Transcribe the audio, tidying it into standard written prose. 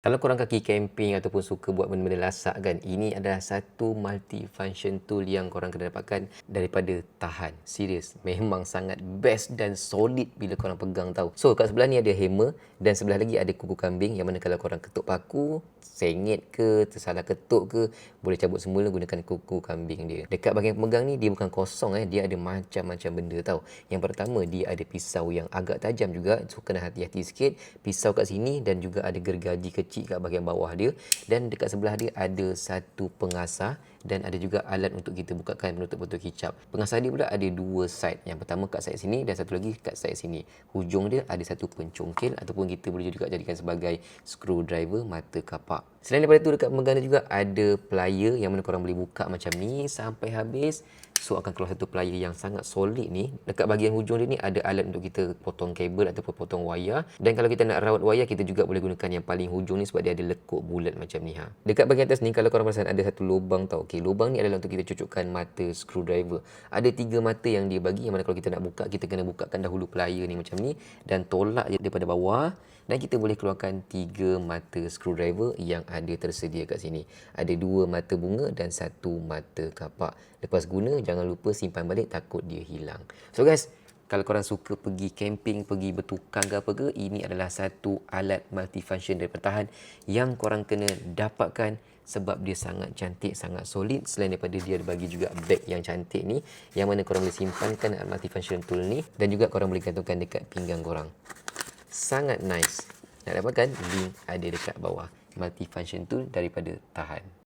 Kalau korang kaki camping ataupun suka buat benda-benda lasak kan, ini adalah satu multi-function tool yang korang kena dapatkan daripada Tahan. Serius, memang sangat best dan solid bila korang pegang tau. So, kat sebelah ni ada hammer dan sebelah lagi ada kuku kambing yang mana kalau korang ketuk paku, sengit ke, tersalah ketuk ke, boleh cabut semula gunakan kuku kambing dia. Dekat bahagian pemegang ni, dia bukan kosong dia ada macam-macam benda tau. Yang pertama, dia ada pisau yang agak tajam juga, so kena hati-hati sikit. Pisau kat sini dan juga ada gergaji kecil kat bahagian bawah dia, dan dekat sebelah dia ada satu pengasah dan ada juga alat untuk kita bukakan penutup botol kicap. Pengasah dia pula ada dua side. Yang pertama kat side sini dan satu lagi kat side sini. Hujung dia ada satu pencongkil ataupun kita boleh juga jadikan sebagai screwdriver mata kapak. Selain daripada tu, dekat pemegang dia juga ada plier yang mana korang boleh buka macam ni sampai habis. So akan keluar satu plier yang sangat solid ni. Dekat bahagian hujung dia ni ada alat untuk kita potong kabel ataupun potong wayar. Dan kalau kita nak rawat wayar, kita juga boleh gunakan yang paling hujung ni sebab dia ada lekuk bulat macam ni Dekat bahagian atas ni, kalau korang perasan ada satu lubang tau. Okey, lubang ni adalah untuk kita cucukkan mata screwdriver. Ada 3 mata yang dia bagi, yang mana kalau kita nak buka, kita kena bukakan dahulu plier ni macam ni dan tolak je daripada bawah. Dan kita boleh keluarkan 3 mata screwdriver yang ada tersedia kat sini. Ada 2 mata bunga dan 1 mata kapak. Lepas guna, jangan lupa simpan balik, takut dia hilang. So guys, kalau korang suka pergi camping, pergi bertukang ke apa ke, ini adalah satu alat multifunction daripada Tahan yang korang kena dapatkan sebab dia sangat cantik, sangat solid. Selain daripada dia bagi juga beg yang cantik ni, yang mana korang boleh simpankan multifunction tool ni dan juga korang boleh gantungkan dekat pinggang korang. Sangat nice. Nak dapatkan, link ada dekat bawah. Multifunction tool daripada Tahan.